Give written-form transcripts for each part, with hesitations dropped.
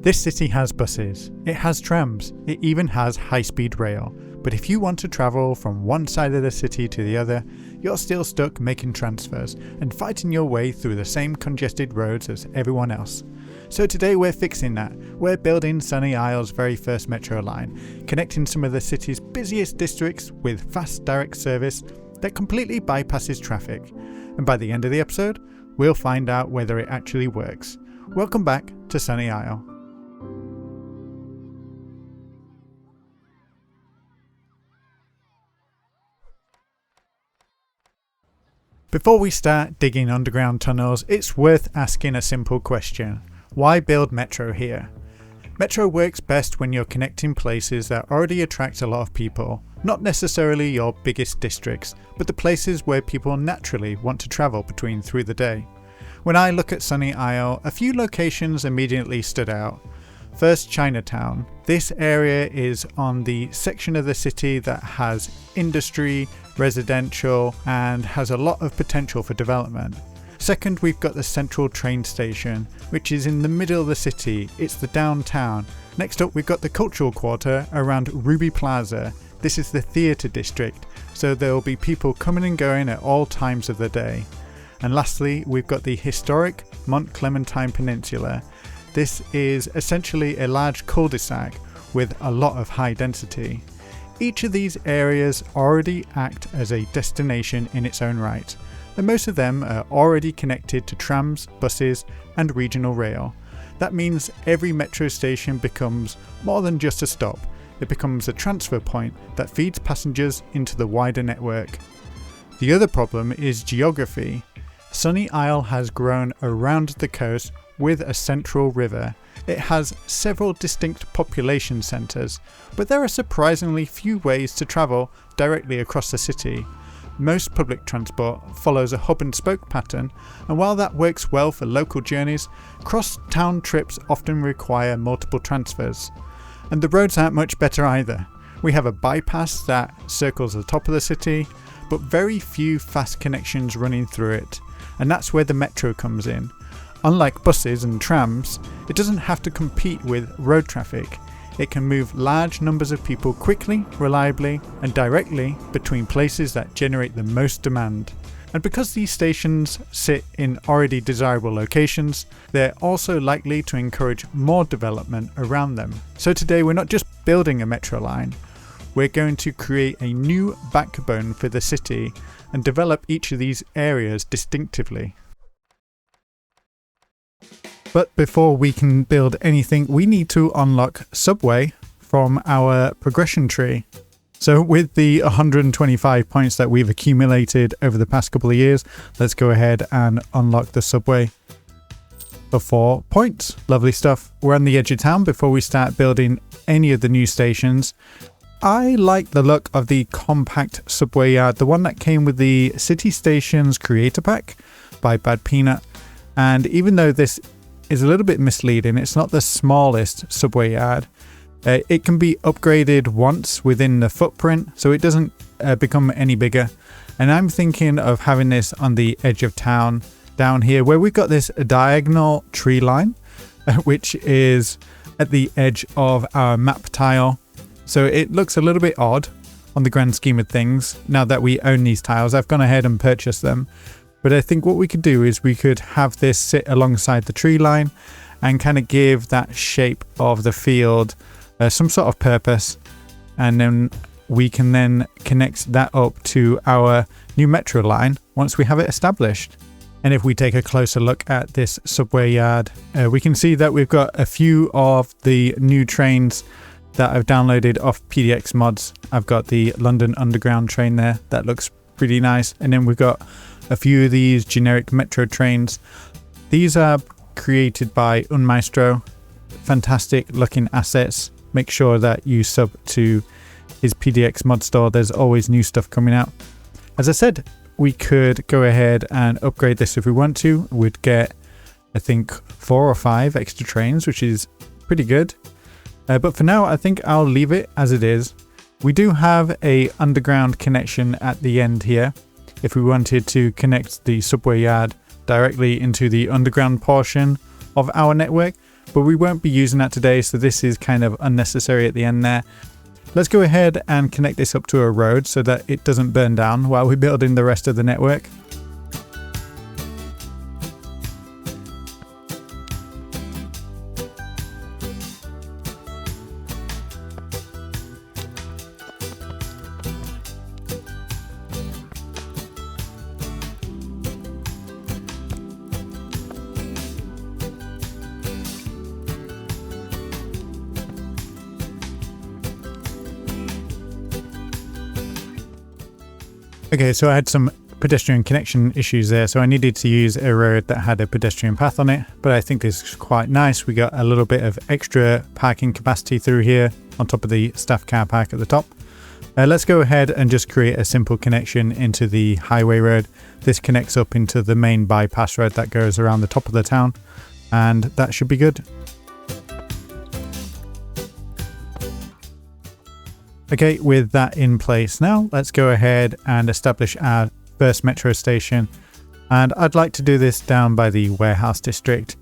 This city has buses, it has trams, it even has high-speed rail. But if you want to travel from one side of the city to the other, you're still stuck making transfers and fighting your way through the same congested roads as everyone else. So today we're fixing that. We're building Sunny Isle's very first metro line, connecting some of the city's busiest districts with fast direct service that completely bypasses traffic. And by the end of the episode, we'll find out whether it actually works. Welcome back to Sunny Isle. Before we start digging underground tunnels, it's worth asking a simple question. Why build metro here? Metro works best when you're connecting places that already attract a lot of people, not necessarily your biggest districts, but the places where people naturally want to travel between through the day. When I look at Sunny Isle, a few locations immediately stood out. First, Chinatown. This area is on the section of the city that has industry, residential, and has a lot of potential for development. Second, we've got the central train station, which is in the middle of the city. It's the downtown. Next up, we've got the cultural quarter around Ruby Plaza. This is the theatre district, so there will be people coming and going at all times of the day. And lastly, we've got the historic Mont Clementine Peninsula. This is essentially a large cul-de-sac with a lot of high density. Each of these areas already act as a destination in its own right, and most of them are already connected to trams, buses, and regional rail. That means every metro station becomes more than just a stop. It becomes a transfer point that feeds passengers into the wider network. The other problem is geography. Sunny Isle has grown around the coast with a central river. It has several distinct population centres, but there are surprisingly few ways to travel directly across the city. Most public transport follows a hub and spoke pattern, and while that works well for local journeys, cross-town trips often require multiple transfers. And the roads aren't much better either. We have a bypass that circles the top of the city, but very few fast connections running through it, and that's where the metro comes in. Unlike buses and trams, it doesn't have to compete with road traffic. It can move large numbers of people quickly, reliably, and directly between places that generate the most demand. And because these stations sit in already desirable locations, they're also likely to encourage more development around them. So today we're not just building a metro line, we're going to create a new backbone for the city and develop each of these areas distinctively. But before we can build anything, we need to unlock subway from our progression tree. So with the 125 points that we've accumulated over the past couple of years, let's go ahead and unlock the subway for 4 points. Lovely stuff. We're on the edge of town before we start building any of the new stations. I like the look of the compact subway yard, the one that came with the City Stations Creator Pack by Bad Peanut. And even though this is a little bit misleading, it's not the smallest subway yard. It can be upgraded once within the footprint, so it doesn't become any bigger. And I'm thinking of having this on the edge of town down here, where we've got this diagonal tree line, which is at the edge of our map tile. So it looks a little bit odd on the grand scheme of things. Now that we own these tiles, I've gone ahead and purchased them. But I think what we could do is we could have this sit alongside the tree line and kind of give that shape of the field some sort of purpose. And then we can then connect that up to our new metro line once we have it established. And if we take a closer look at this subway yard, we can see that we've got a few of the new trains that I've downloaded off PDX mods. I've got the London Underground train there. That looks pretty nice. And then we've got a few of these generic metro trains. These are created by Unmaestro. Fantastic looking assets. Make sure that you sub to his PDX mod store. There's always new stuff coming out. As I said, we could go ahead and upgrade this if we want to. We'd get, I think, 4 or 5 extra trains, which is pretty good. But for now, I think I'll leave it as it is. We do have a underground connection at the end here. If we wanted to connect the subway yard directly into the underground portion of our network, but we won't be using that today, so this is kind of unnecessary at the end there. Let's go ahead and connect this up to a road so that it doesn't burn down while we're building the rest of the network. Okay, so I had some pedestrian connection issues there, so I needed to use a road that had a pedestrian path on it, but I think this is quite nice. We got a little bit of extra parking capacity through here on top of the staff car park at the top. Let's go ahead and just create a simple connection into the highway road. This connects up into the main bypass road that goes around the top of the town, and that should be good. Okay, with that in place now, let's go ahead and establish our first metro station. And I'd like to do this down by the warehouse district.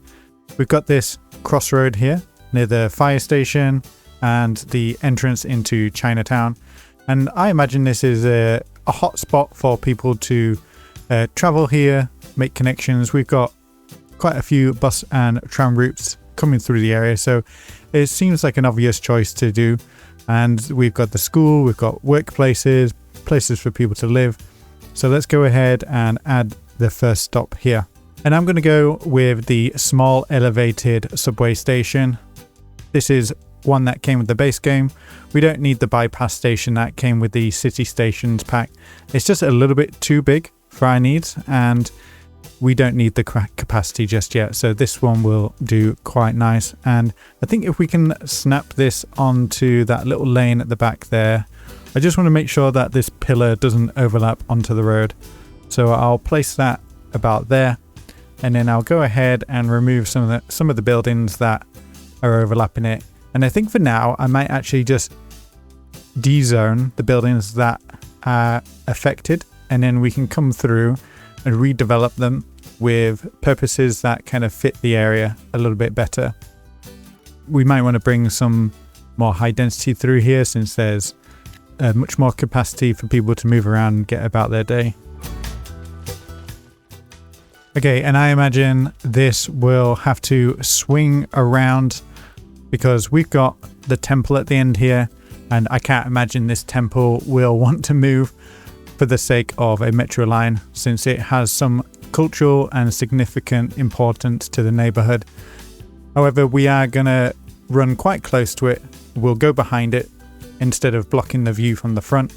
We've got this crossroad here near the fire station and the entrance into Chinatown. And I imagine this is a hot spot for people to travel here, make connections. We've got quite a few bus and tram routes coming through the area, so it seems like an obvious choice to do. And we've got the school, we've got workplaces, places for people to live. So let's go ahead and add the first stop here. And I'm going to go with the small elevated subway station. This is one that came with the base game. We don't need the bypass station that came with the city stations pack. It's just a little bit too big for our needs, and we don't need the capacity just yet, so this one will do quite nice. And I think if we can snap this onto that little lane at the back there, I just want to make sure that this pillar doesn't overlap onto the road. So I'll place that about there, and then I'll go ahead and remove some of the buildings that are overlapping it. And I think for now I might actually just de-zone the buildings that are affected, and then we can come through and redevelop them with purposes that kind of fit the area a little bit better. We might want to bring some more high density through here, since there's much more capacity for people to move around and get about their day. Okay, and I imagine this will have to swing around because we've got the temple at the end here, and I can't imagine this temple will want to move for the sake of a metro line, since it has some cultural and significant importance to the neighborhood. However, we are going to run quite close to it. We'll go behind it instead of blocking the view from the front,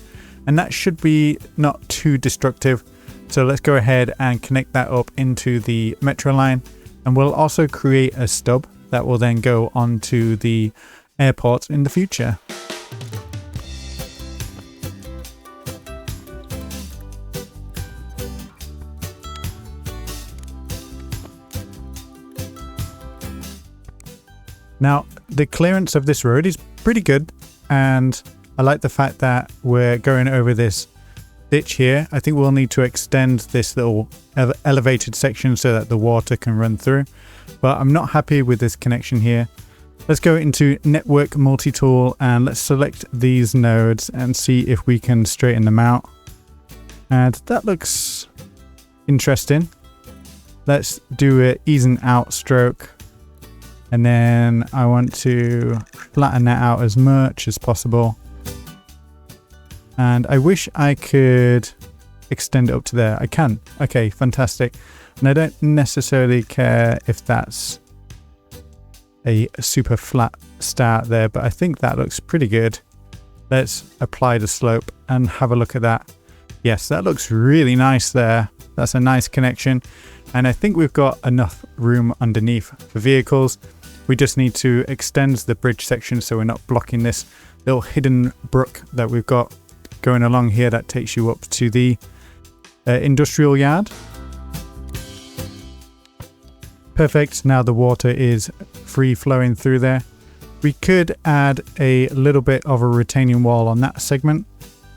and that should be not too destructive. So let's go ahead and connect that up into the metro line, and we'll also create a stub that will then go onto the airport in the future. Now, the clearance of this road is pretty good, and I like the fact that we're going over this ditch here. I think we'll need to extend this little elevated section so that the water can run through, but I'm not happy with this connection here. Let's go into Network Multi-Tool and let's select these nodes and see if we can straighten them out. And that looks interesting. Let's do an ease and out stroke. And then I want to flatten that out as much as possible. And I wish I could extend it up to there. I can. Okay, fantastic. And I don't necessarily care if that's a super flat start there, but I think that looks pretty good. Let's apply the slope and have a look at that. Yes, that looks really nice there. That's a nice connection. And I think we've got enough room underneath for vehicles. We just need to extend the bridge section so we're not blocking this little hidden brook that we've got going along here that takes you up to the industrial yard. Perfect. Now the water is free flowing through there. We could add a little bit of a retaining wall on that segment,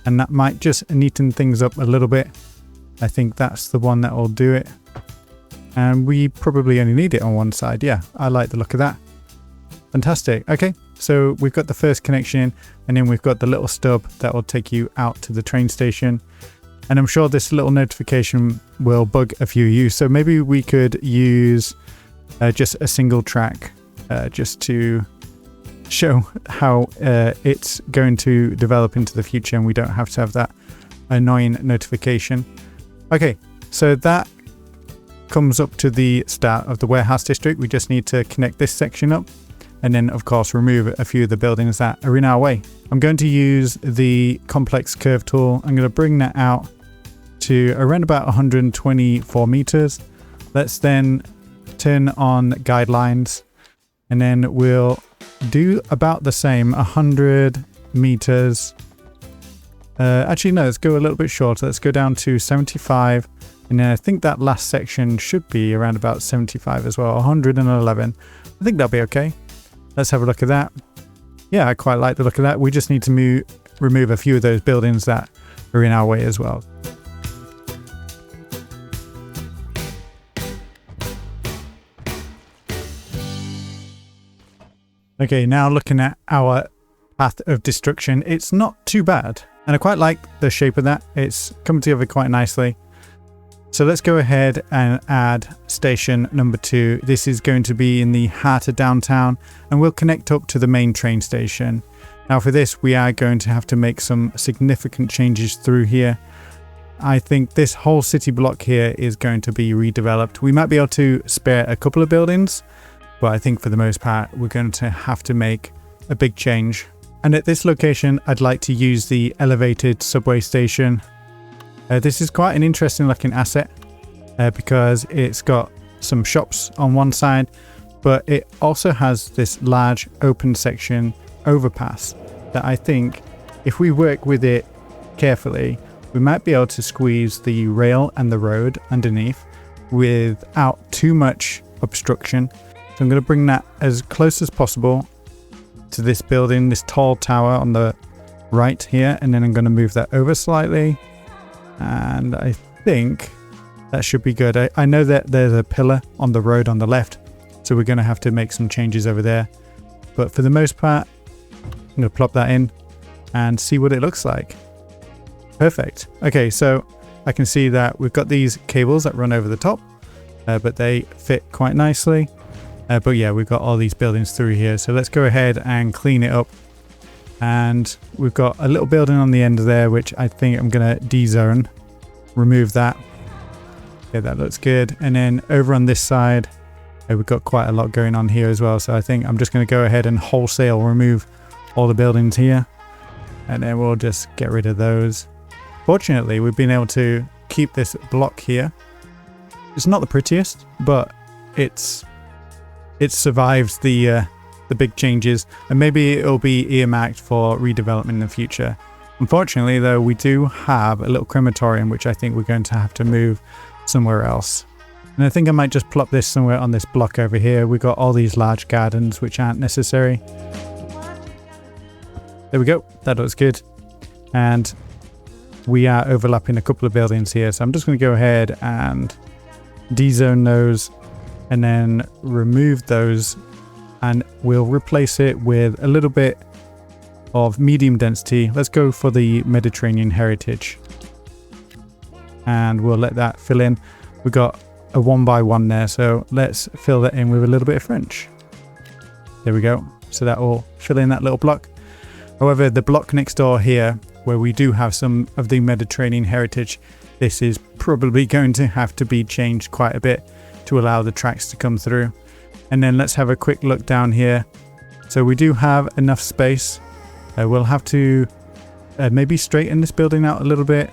and that might just neaten things up a little bit. I think that's the one that will do it. And we probably only need it on one side. Yeah, I like the look of that. Fantastic. Okay, so we've got the first connection, and then we've got the little stub that will take you out to the train station. And I'm sure this little notification will bug a few of you. So maybe we could use just a single track just to show how it's going to develop into the future, and we don't have to have that annoying notification. Okay, so that comes up to the start of the warehouse district. We just need to connect this section up, and then of course remove a few of the buildings that are in our way. I'm going to use the complex curve tool. I'm going to bring that out to around about 124 meters. Let's then turn on guidelines, and then we'll do about the same, 100 meters. Actually no, let's go a little bit shorter. Let's go down to 75, and then I think that last section should be around about 75 as well. 111. I think that'll be okay. Let's have a look at that. Yeah, I quite like the look of that. We just need to remove a few of those buildings that are in our way as well. Okay, now looking at our path of destruction, it's not too bad. And I quite like the shape of that. It's come together quite nicely. So let's go ahead and add station number 2. This is going to be in the heart of downtown, and we'll connect up to the main train station. Now for this, we are going to have to make some significant changes through here. I think this whole city block here is going to be redeveloped. We might be able to spare a couple of buildings, but I think for the most part, we're going to have to make a big change. And at this location, I'd like to use the elevated subway station. This is quite an interesting looking asset because it's got some shops on one side, but it also has this large open section overpass that I think if we work with it carefully, we might be able to squeeze the rail and the road underneath without too much obstruction. So I'm going to bring that as close as possible to this building, this tall tower on the right here, and then I'm going to move that over slightly, and I think that should be good. I know that there's a pillar on the road on the left, so we're going to have to make some changes over there, but for the most part I'm going to plop that in and see what it looks like. Perfect. Okay, so I can see that we've got these cables that run over the top, but they fit quite nicely. But yeah, we've got all these buildings through here. So let's go ahead and clean it up. And we've got a little building on the end there, which I think I'm going to D-zone. Remove that. Okay, that looks good. And then over on this side, we've got quite a lot going on here as well. So I think I'm just going to go ahead and wholesale remove all the buildings here. And then we'll just get rid of those. Fortunately, we've been able to keep this block here. It's not the prettiest, but it survives the big changes, and maybe it'll be earmarked for redevelopment in the future. Unfortunately though, we do have a little crematorium which I think we're going to have to move somewhere else, and I think I might just plop this somewhere on this block over here. We've got all these large gardens which aren't necessary. There we go, that looks good. And we are overlapping a couple of buildings here, so I'm just going to go ahead and D-zone those and then remove those, and we'll replace it with a little bit of medium density. Let's go for the Mediterranean heritage, and we'll let that fill in. We've got a 1x1 there, so let's fill that in with a little bit of French. There we go. So that will fill in that little block. However, the block next door here, where we do have some of the Mediterranean heritage, this is probably going to have to be changed quite a bit to allow the tracks to come through. And then let's have a quick look down here. So we do have enough space. We'll have to maybe straighten this building out a little bit,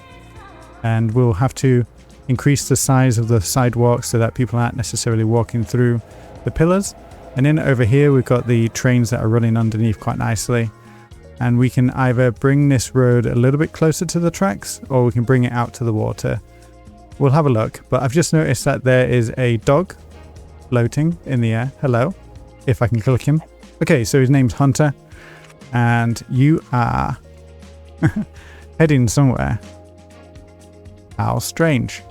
and we'll have to increase the size of the sidewalks so that people aren't necessarily walking through the pillars. And then over here we've got the trains that are running underneath quite nicely, and we can either bring this road a little bit closer to the tracks, or we can bring it out to the water. We'll have a look, but I've just noticed that there is a dog floating in the air. Hello, if I can click him. Okay, so his name's Hunter, and you are heading somewhere. How strange.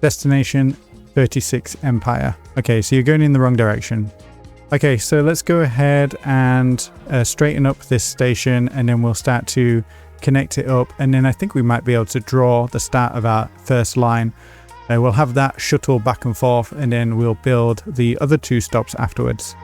Destination 36 Empire. Okay, so you're going in the wrong direction. Okay, so let's go ahead and straighten up this station, and then we'll start to connect it up, and then I think we might be able to draw the start of our first line. We'll have that shuttle back and forth, and then we'll build the other 2 stops afterwards.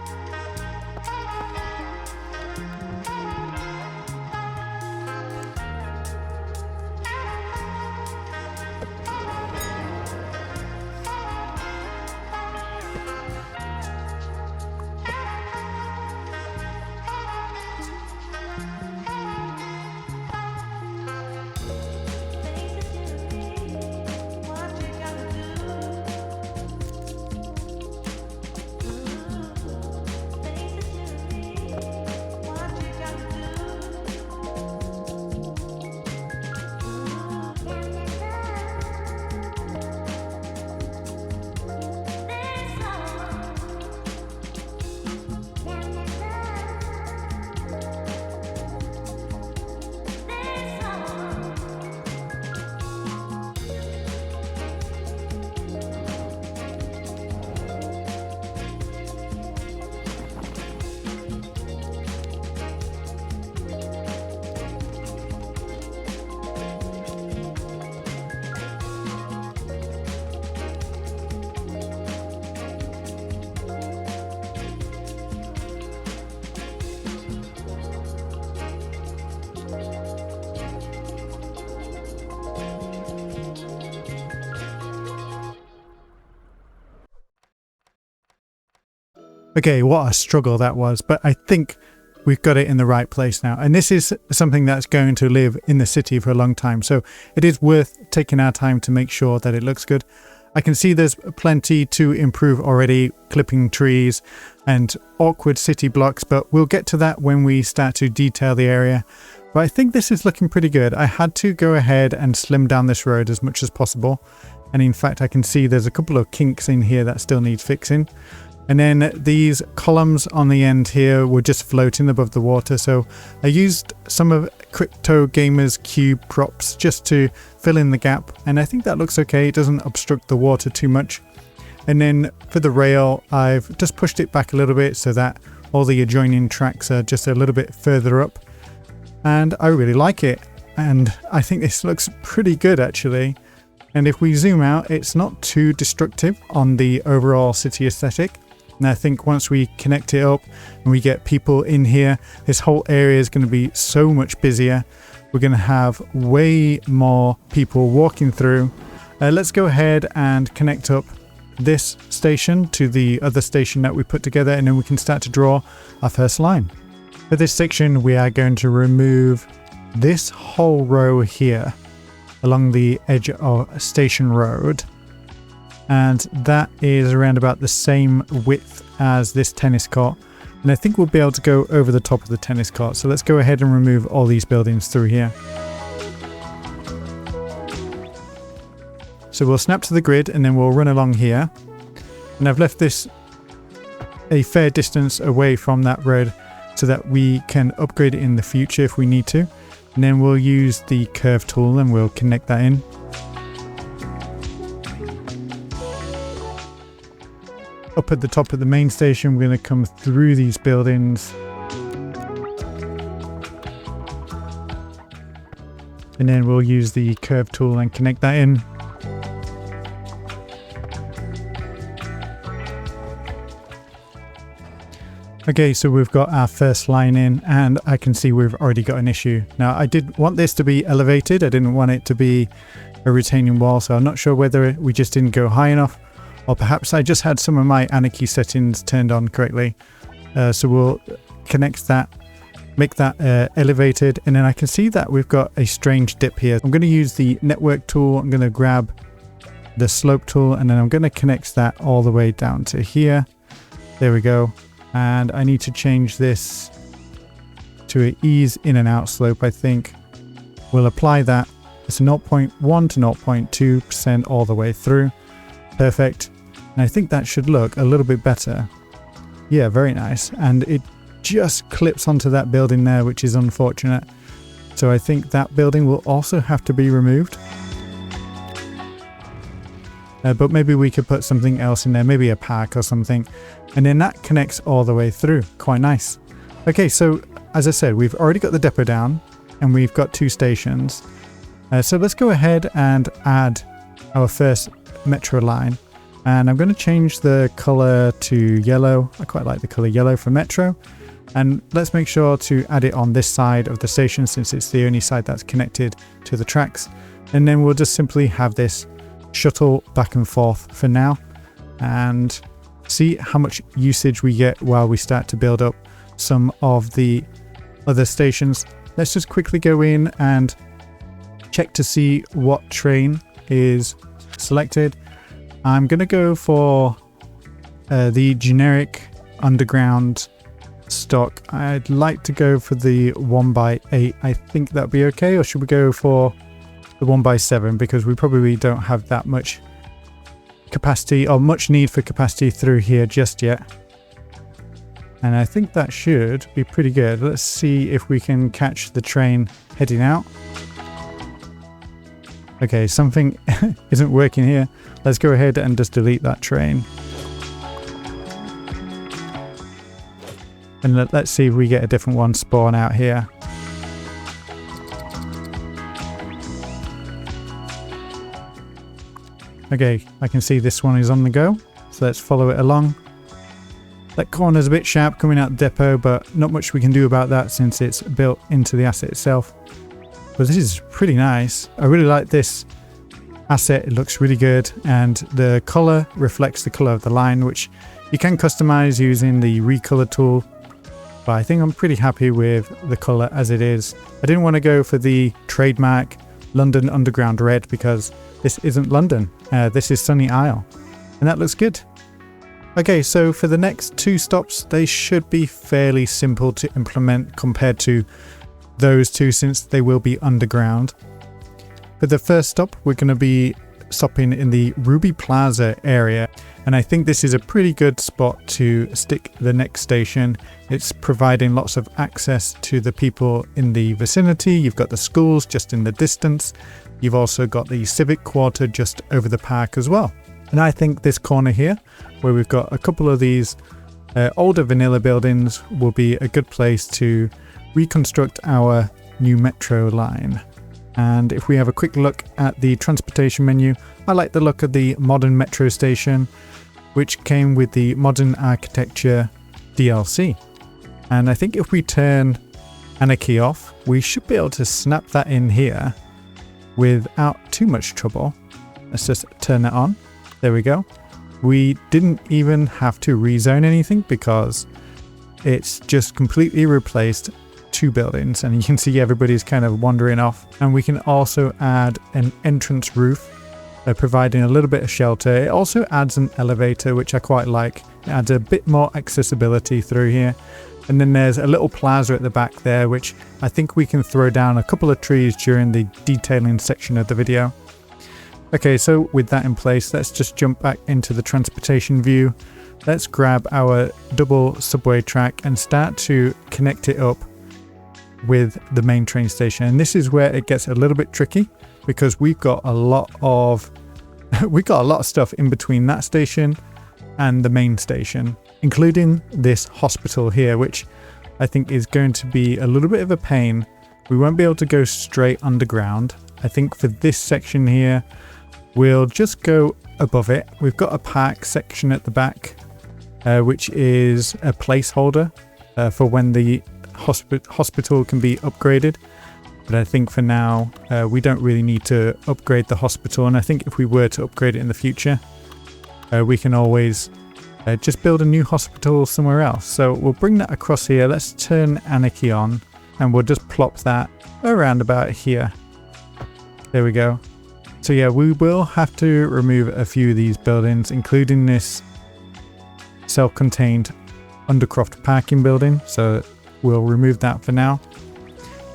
Okay, what a struggle that was, but I think we've got it in the right place now. And this is something that's going to live in the city for a long time, so it is worth taking our time to make sure that it looks good. I can see there's plenty to improve already, clipping trees and awkward city blocks, but we'll get to that when we start to detail the area. But I think this is looking pretty good. I had to go ahead and slim down this road as much as possible. And in fact, I can see there's a couple of kinks in here that still need fixing. And then these columns on the end here were just floating above the water, so I used some of Crypto Gamer's cube props just to fill in the gap, and I think that looks okay. It doesn't obstruct the water too much. And then for the rail, I've just pushed it back a little bit so that all the adjoining tracks are just a little bit further up, and I really like it, and I think this looks pretty good actually. And if we zoom out, it's not too destructive on the overall city aesthetic. And I think once we connect it up and we get people in here, this whole area is going to be so much busier. We're going to have way more people walking through. Let's go ahead and connect up this station to the other station that we put together, and then we can start to draw our first line. For this section, we are going to remove this whole row here along the edge of Station Road. And that is around about the same width as this tennis court, and I think we'll be able to go over the top of the tennis court. So let's go ahead and remove all these buildings through here. So we'll snap to the grid and then we'll run along here, and I've left this a fair distance away from that road so that we can upgrade it in the future if we need to, and then we'll use the curve tool and we'll connect that in. Up at the top of the main station, we're going to come through these buildings. And then we'll use the curve tool and connect that in. Okay, so we've got our first line in, and I can see we've already got an issue. Now, I did want this to be elevated. I didn't want it to be a retaining wall, so I'm not sure whether we just didn't go high enough, or perhaps I just had some of my anarchy settings turned on correctly. So we'll connect that, make that elevated, and then I can see that we've got a strange dip here. I'm going to use the network tool. I'm going to grab the slope tool, and then I'm going to connect that all the way down to here. There we go. And I need to change this to an ease in and out slope, I think. We'll apply that. It's 0.1 to 0.2% all the way through. Perfect. And I think that should look a little bit better. Yeah, very nice. And it just clips onto that building there, which is unfortunate. So I think that building will also have to be removed. But maybe we could put something else in there, maybe a park or something. And then that connects all the way through. Quite nice. Okay, so as I said, we've already got the depot down and we've got 2 stations. So let's go ahead and add our first metro line. And I'm going to change the color to yellow. I quite like the color yellow for metro. And let's make sure to add it on this side of the station since it's the only side that's connected to the tracks. And then we'll just simply have this shuttle back and forth for now and see how much usage we get while we start to build up some of the other stations. Let's just quickly go in and check to see what train is selected. I'm going to go for the generic underground stock. I'd like to go for the 1x8. I think that'd be okay, or should we go for the 1x7 because we probably don't have that much capacity or much need for capacity through here just yet. And I think that should be pretty good. Let's see if we can catch the train heading out. Okay, something isn't working here. Let's go ahead and just delete that train. And let's see if we get a different one spawn out here. Okay, I can see this one is on the go. So let's follow it along. That corner's a bit sharp coming out the depot, but not much we can do about that since it's built into the asset itself. But this is pretty nice. I really like this asset. It looks really good. And the color reflects the color of the line, which you can customize using the recolor tool. But I think I'm pretty happy with the color as it is. I didn't want to go for the trademark London Underground Red because this isn't London. This is Sunny Isle. And that looks good. Okay, so for the next 2 stops, they should be fairly simple to implement compared to those 2 since they will be underground. For the first stop, we're going to be stopping in the Ruby Plaza area. And I think this is a pretty good spot to stick the next station. It's providing lots of access to the people in the vicinity. You've got the schools just in the distance. You've also got the civic quarter just over the park as well. And I think this corner here, where we've got a couple of these older vanilla buildings, will be a good place to reconstruct our new metro line. And if we have a quick look at the transportation menu, I like the look of the modern metro station, which came with the modern architecture DLC. And I think if we turn anarchy off, we should be able to snap that in here without too much trouble. Let's just turn that on. There we go. We didn't even have to rezone anything because it's just completely replaced 2 buildings, and you can see everybody's kind of wandering off. And we can also add an entrance roof, providing a little bit of shelter. It also adds an elevator, which I quite like. It adds a bit more accessibility through here. And then there's a little plaza at the back there, which I think we can throw down a couple of trees during the detailing section of the video. Okay, so with that in place, let's just jump back into the transportation view. Let's grab our double subway track and start to connect it up with the main train station. And this is where it gets a little bit tricky because we've got a lot of stuff in between that station and the main station, including this hospital here, which I think is going to be a little bit of a pain. We won't be able to go straight underground. I think for this section here, we'll just go above it. We've got a park section at the back, which is a placeholder for when the hospital can be upgraded. But I think for now, we don't really need to upgrade the hospital. And I think if we were to upgrade it in the future, we can always just build a new hospital somewhere else. So we'll bring that across here. Let's turn Anarchy on and we'll just plop that around about here. There we go. So yeah, we will have to remove a few of these buildings, including this self-contained undercroft parking building. So we'll remove that for now.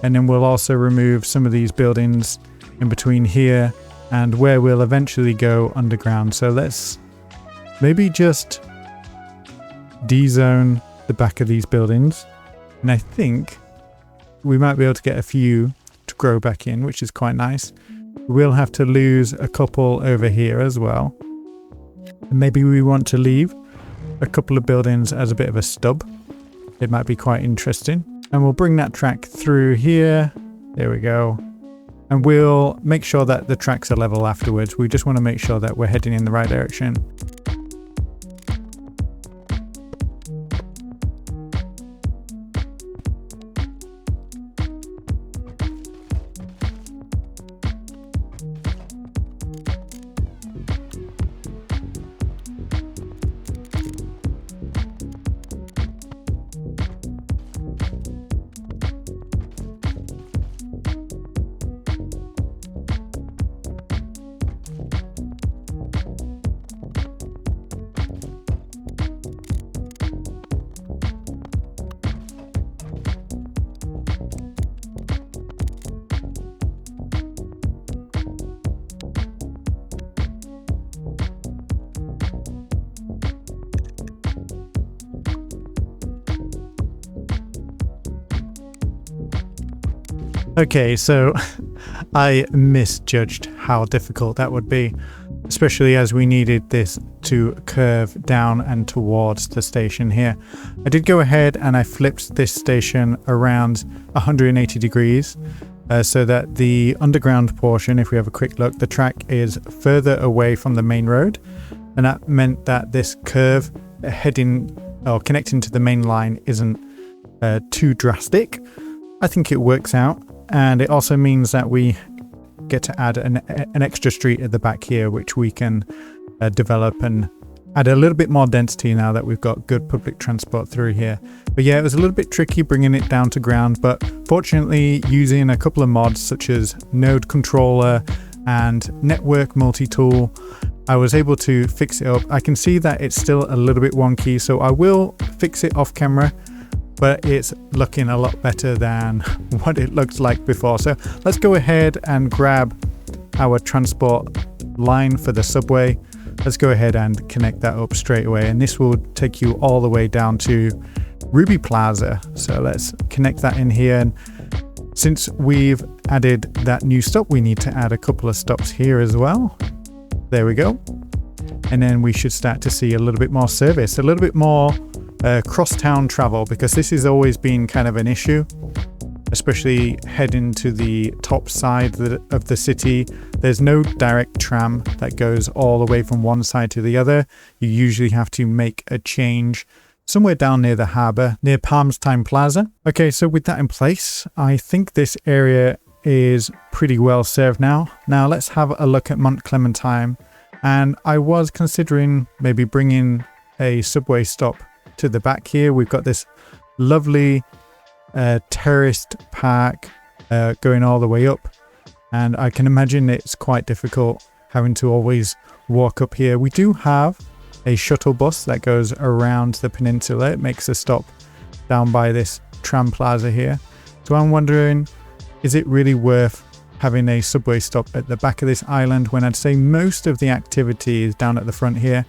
And then we'll also remove some of these buildings in between here and where we'll eventually go underground. So let's maybe just de-zone the back of these buildings. And I think we might be able to get a few to grow back in, which is quite nice. We'll have to lose a couple over here as well. And maybe we want to leave a couple of buildings as a bit of a stub. It might be quite interesting. And we'll bring that track through here. There we go. And we'll make sure that the tracks are level afterwards. We just want to make sure that we're heading in the right direction. Okay, so I misjudged how difficult that would be, especially as we needed this to curve down and towards the station here. I did go ahead and I flipped this station around 180 degrees so that the underground portion, if we have a quick look, the track is further away from the main road, and that meant that this curve heading or connecting to the main line isn't too drastic. I think it works out. And it also means that we get to add an extra street at the back here, which we can develop and add a little bit more density now that we've got good public transport through here. But yeah, it was a little bit tricky bringing it down to ground, but fortunately using a couple of mods such as Node Controller and Network Multi-Tool, I was able to fix it up. I can see that it's still a little bit wonky, so I will fix it off camera, but it's looking a lot better than what it looked like before. So let's go ahead and grab our transport line for the subway. Let's go ahead and connect that up straight away, and this will take you all the way down to Ruby Plaza. So let's connect that in here, and since we've added that new stop, we need to add a couple of stops here as well. There we go. And then we should start to see a little bit more service, a little bit more cross-town travel, because this has always been kind of an issue, especially heading to the top side of the city. There's no direct tram that goes all the way from one side to the other. You usually have to make a change somewhere down near the harbour, near Palmstine Plaza. Okay, so with that in place, I think this area is pretty well served now. Now let's have a look at Mont Clementine, and I was considering maybe bringing a subway stop to the back here. We've got this lovely terraced park going all the way up, and I can imagine it's quite difficult having to always walk up here. We do have a shuttle bus that goes around the peninsula. It makes a stop down by this tram plaza here. So I'm wondering, is it really worth having a subway stop at the back of this island when I'd say most of the activity is down at the front here?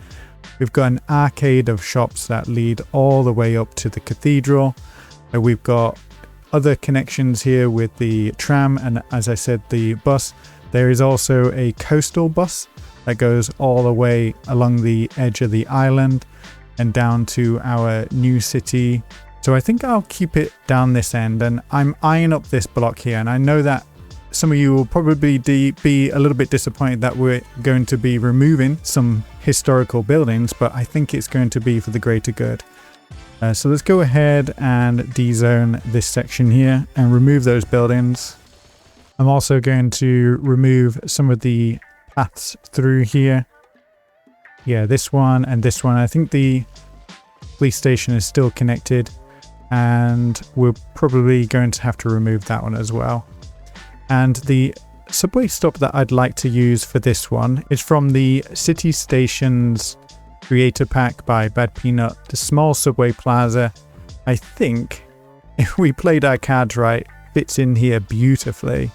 We've got an arcade of shops that lead all the way up to the cathedral. We've got other connections here with the tram and, as I said, the bus. There is also a coastal bus that goes all the way along the edge of the island and down to our new city. So I think I'll keep it down this end, and I'm eyeing up this block here, and I know that some of you will probably be a little bit disappointed that we're going to be removing some historical buildings, but I think it's going to be for the greater good. So let's go ahead and de-zone this section here and remove those buildings. I'm also going to remove some of the paths through here. Yeah, this one and this one. I think the police station is still connected, and we're probably going to have to remove that one as well. And the subway stop that I'd like to use for this one is from the City Stations Creator Pack by Bad Peanut, the small subway plaza. I think if we played our cards right, fits in here beautifully.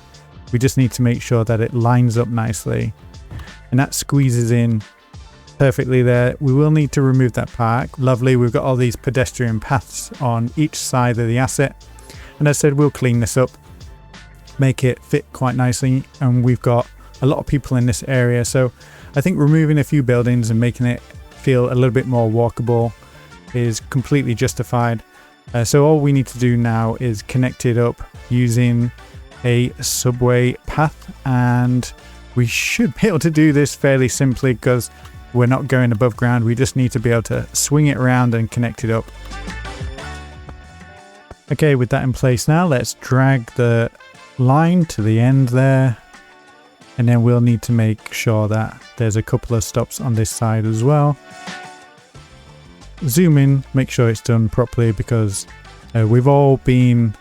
We just need to make sure that it lines up nicely, and that squeezes in perfectly there. We will need to remove that park. Lovely, we've got all these pedestrian paths on each side of the asset, and as I said, we'll clean this up, make it fit quite nicely, and we've got a lot of people in this area, so I think removing a few buildings and making it feel a little bit more walkable is completely justified. So all we need to do now is connect it up using a subway path, and we should be able to do this fairly simply because we're not going above ground. We just need to be able to swing it around and connect it up. Okay, with that in place now, let's drag the line to the end there, and then we'll need to make sure that there's a couple of stops on this side as well. Zoom in, make sure it's done properly, because we've all been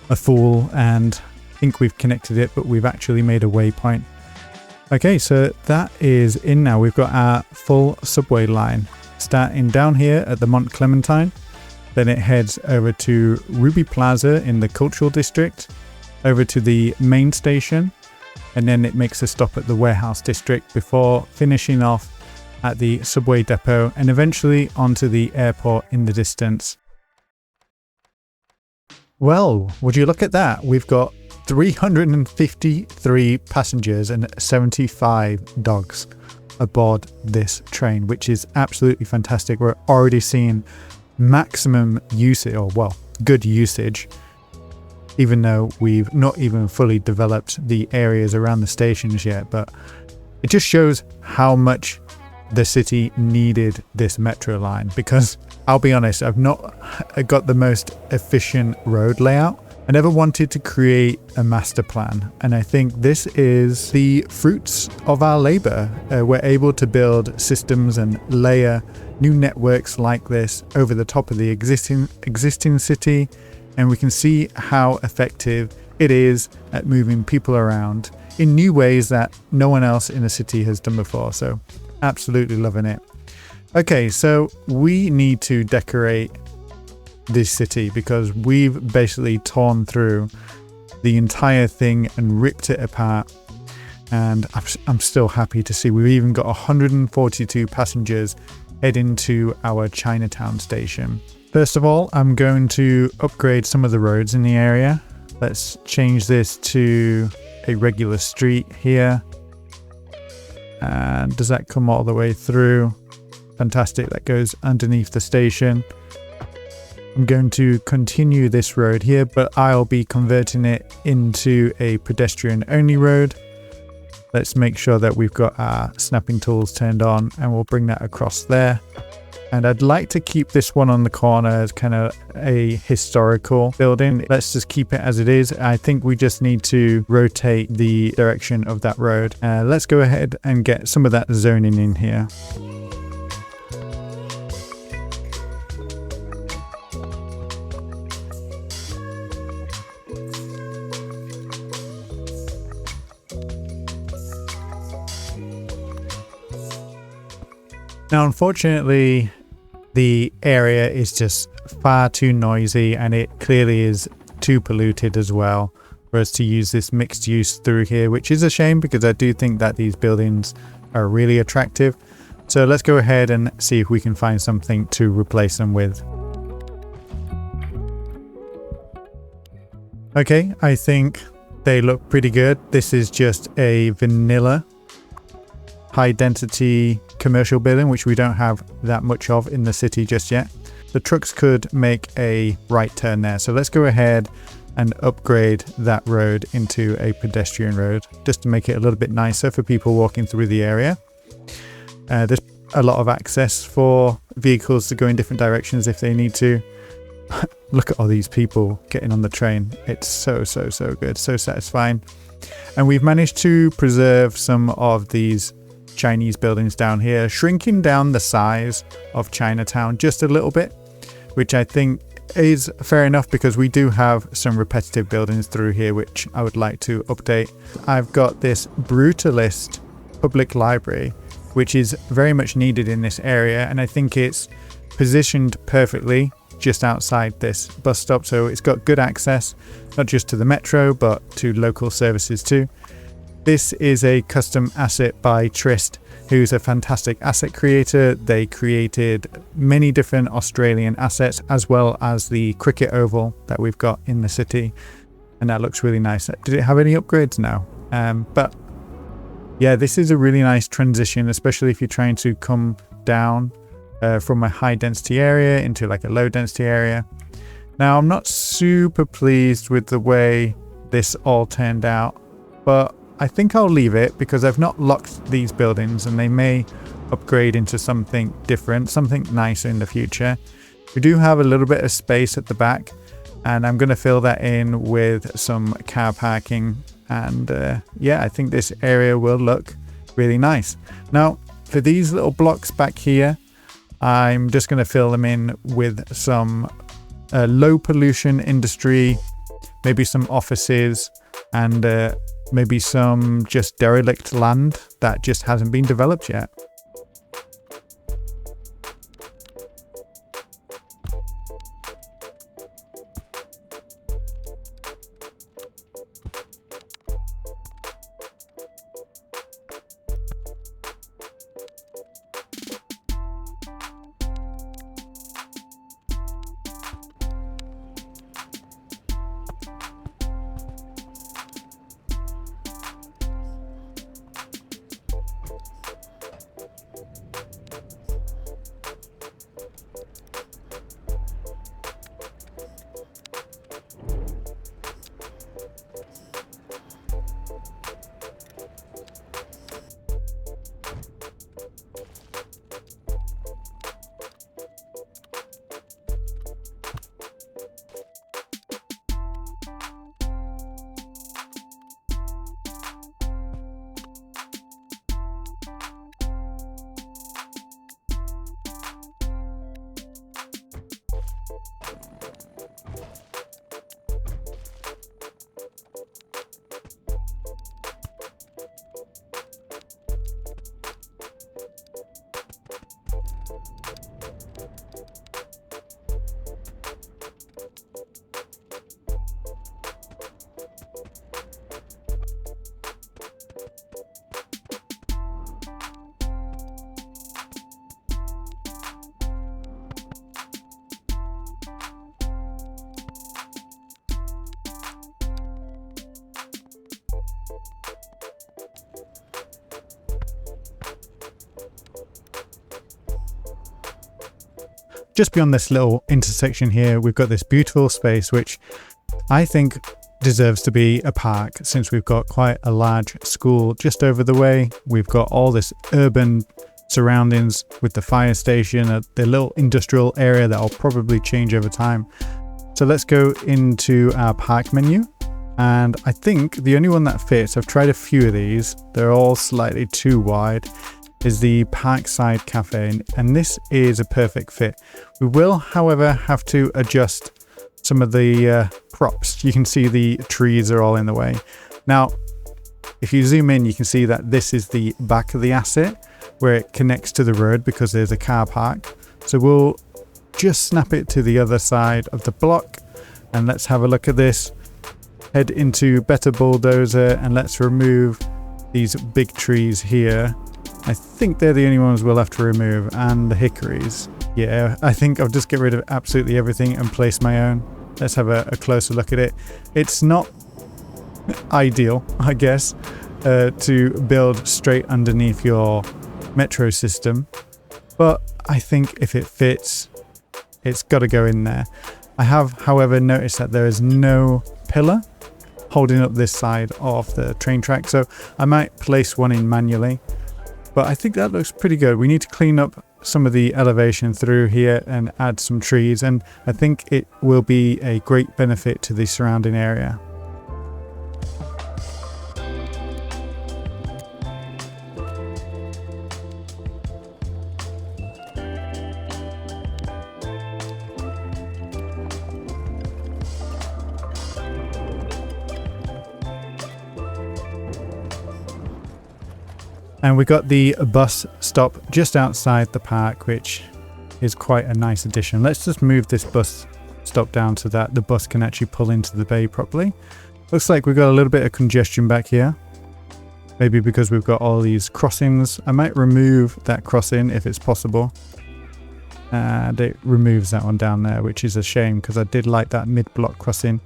a fool and think we've connected it, but we've actually made a waypoint. Okay, so that is in now. We've got our full subway line starting down here at the Mont Clementine. Then it heads over to Ruby Plaza in the Cultural District, over to the main station, and then it makes a stop at the Warehouse District before finishing off at the subway depot and eventually onto the airport in the distance. Well, would you look at that? We've got 353 passengers and 75 dogs aboard this train, which is absolutely fantastic. We're already seeing maximum usage, or well, good usage, even though we've not even fully developed the areas around the stations yet. But it just shows how much the city needed this metro line, because I'll be honest, I've not got the most efficient road layout. I never wanted to create a master plan, and I think this is the fruits of our labor. We're able to build systems and layer new networks like this over the top of the existing city, and we can see how effective it is at moving people around in new ways that no one else in the city has done before. So absolutely loving it. Okay, so we need to decorate this city because we've basically torn through the entire thing and ripped it apart, and I'm still happy to see we've even got 142 passengers heading to our Chinatown station. First of all, I'm going to upgrade some of the roads in the area. Let's change this to a regular street here. And does that come all the way through? Fantastic, that goes underneath the station. I'm going to continue this road here, but I'll be converting it into a pedestrian only road. Let's make sure that we've got our snapping tools turned on, and we'll bring that across there. And I'd like to keep this one on the corner as kind of a historical building. Let's just keep it as it is. I think we just need to rotate the direction of that road. Let's go ahead and get some of that zoning in here. Now, unfortunately, the area is just far too noisy, and it clearly is too polluted as well for us to use this mixed use through here, which is a shame because I do think that these buildings are really attractive. So let's go ahead and see if we can find something to replace them with. Okay, I think they look pretty good. This is just a vanilla high density commercial building, which we don't have that much of in the city just yet. The trucks could make a right turn there, so let's go ahead and upgrade that road into a pedestrian road just to make it a little bit nicer for people walking through the area. There's a lot of access for vehicles to go in different directions if they need to. Look at all these people getting on the train. It's so good, so satisfying. And we've managed to preserve some of these Chinese buildings down here, shrinking down the size of Chinatown just a little bit, which I think is fair enough because we do have some repetitive buildings through here which I would like to update. I've got this brutalist public library which is very much needed in this area, and I think it's positioned perfectly just outside this bus stop, so it's got good access not just to the metro but to local services too. This is a custom asset by Trist, who's a fantastic asset creator. They created many different Australian assets as well as the cricket oval that we've got in the city, and that looks really nice. Did it have any upgrades? No. But yeah, this is a really nice transition, especially if you're trying to come down from a high density area into like a low density area. Now I'm not super pleased with the way this all turned out, but I think I'll leave it because I've not locked these buildings and they may upgrade into something different, something nicer in the future. We do have a little bit of space at the back, and I'm going to fill that in with some car parking, and yeah, I think this area will look really nice. Now for these little blocks back here, I'm just going to fill them in with some low pollution industry, maybe some offices, and maybe some just derelict land that just hasn't been developed yet. Just beyond this little intersection here, we've got this beautiful space which I think deserves to be a park, since we've got quite a large school just over the way. We've got all this urban surroundings with the fire station, the little industrial area that will probably change over time. So let's go into our park menu, and I think the only one that fits, I've tried a few of these, they're all slightly too wide, is the Parkside Cafe, and this is a perfect fit. We will, however, have to adjust some of the props. You can see the trees are all in the way. Now, if you zoom in, you can see that this is the back of the asset where it connects to the road because there's a car park. So we'll just snap it to the other side of the block, and let's have a look at this. Head into Better Bulldozer, and let's remove these big trees here. I think they're the only ones we'll have to remove, and the hickories. Yeah, I think I'll just get rid of absolutely everything and place my own. Let's have a closer look at it. It's not ideal, I guess, to build straight underneath your metro system, but I think if it fits, it's got to go in there. I have, however, noticed that there is no pillar holding up this side of the train track, so I might place one in manually. But I think that looks pretty good. We need to clean up some of the elevation through here and add some trees, and I think it will be a great benefit to the surrounding area. And we got the bus stop just outside the park, which is quite a nice addition. Let's just move this bus stop down so that the bus can actually pull into the bay properly. Looks like we've got a little bit of congestion back here. Maybe because we've got all these crossings. I might remove that crossing if it's possible. And it removes that one down there, which is a shame because I did like that mid-block crossing.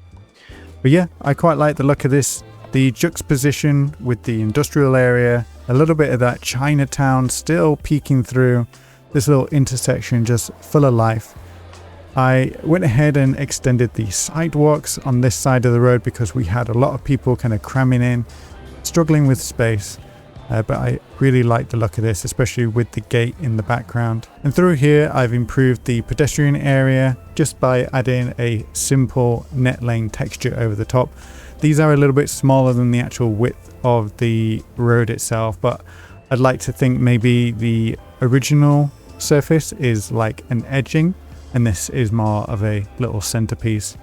But yeah, I quite like the look of this. The juxtaposition with the industrial area, a little bit of that Chinatown still peeking through. this little intersection just full of life. I went ahead and extended the sidewalks on this side of the road because we had a lot of people kind of cramming in, struggling with space. But I really like the look of this, especially with the gate in the background. And through here, I've improved the pedestrian area just by adding a simple net lane texture over the top. These are a little bit smaller than the actual width of the road itself, but I'd like to think maybe the original surface is like an edging, and this is more of a little centerpiece.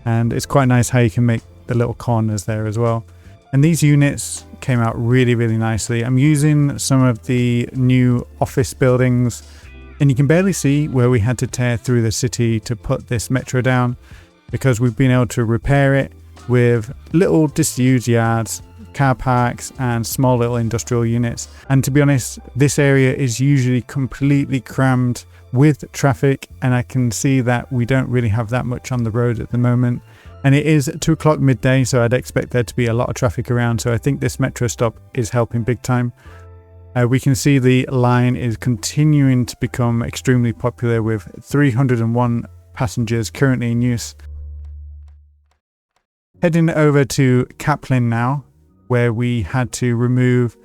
And it's quite nice how you can make the little corners there as well. And these units came out really, really nicely. I'm using some of the new office buildings, and you can barely see where we had to tear through the city to put this metro down, because we've been able to repair it with little disused yards, car parks, and small little industrial units. And to be honest, this area is usually completely crammed with traffic, and I can see that we don't really have that much on the road at the moment. And it is 2 o'clock midday, so I'd expect there to be a lot of traffic around. So I think this metro stop is helping big time. We can see the line is continuing to become extremely popular with 301 passengers currently in use. Heading over to Kaplan now, where we had to remove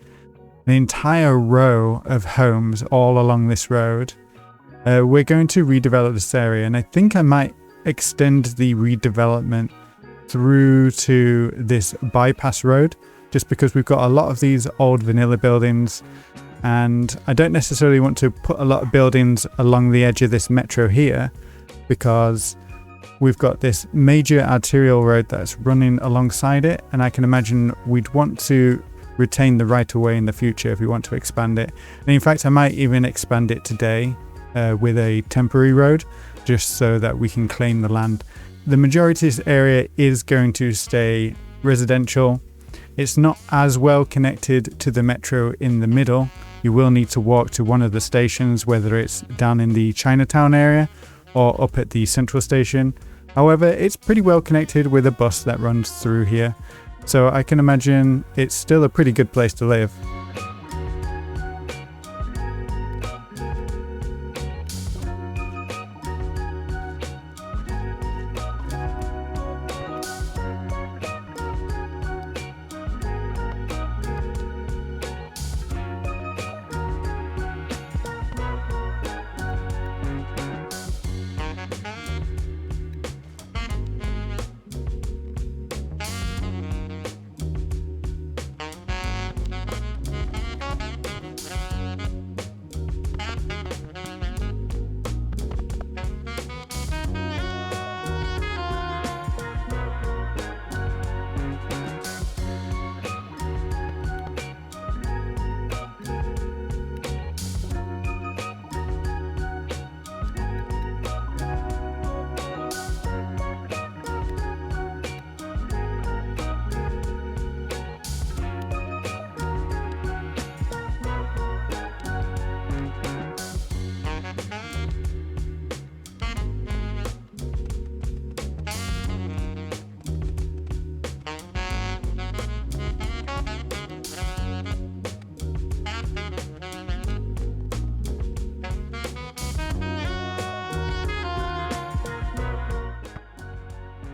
an entire row of homes all along this road. We're going to redevelop this area, and I think I might extend the redevelopment through to this bypass road, just because we've got a lot of these old vanilla buildings, and I don't necessarily want to put a lot of buildings along the edge of this metro here, because we've got this major arterial road that's running alongside it, and I can imagine we'd want to retain the right of way in the future if we want to expand it. And in fact, I might even expand it today with a temporary road, just so that we can claim the land. The majority of this area is going to stay residential. It's not as well connected to the metro in the middle. You will need to walk to one of the stations, whether it's down in the Chinatown area or up at the central station. However, it's pretty well connected with a bus that runs through here, so I can imagine it's still a pretty good place to live.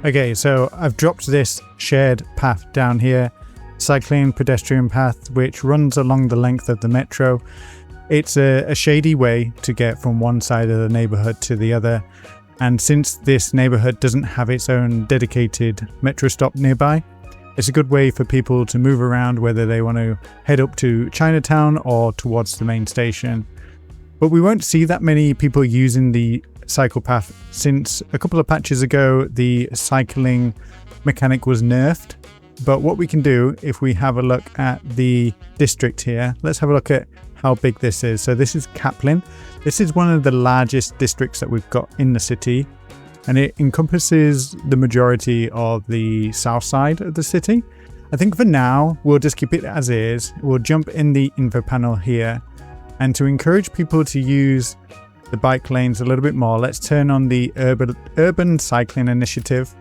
Okay, so I've dropped this shared path down here, cycling pedestrian path, which runs along the length of the metro. It's a shady way to get from one side of the neighborhood to the other. And since this neighborhood doesn't have its own dedicated metro stop nearby, it's a good way for people to move around, whether they want to head up to Chinatown or towards the main station. But we won't see that many people using the cycle path, since a couple of patches ago the cycling mechanic was nerfed. But what we can do, if we have a look at the district here, let's have a look at how big this is. So this is Kaplan. This is one of the largest districts that we've got in the city, and it encompasses the majority of the south side of the city. I think for now we'll just keep it as is. We'll jump in the info panel here, and to encourage people to use the bike lanes a little bit more, let's turn on the urban cycling initiative.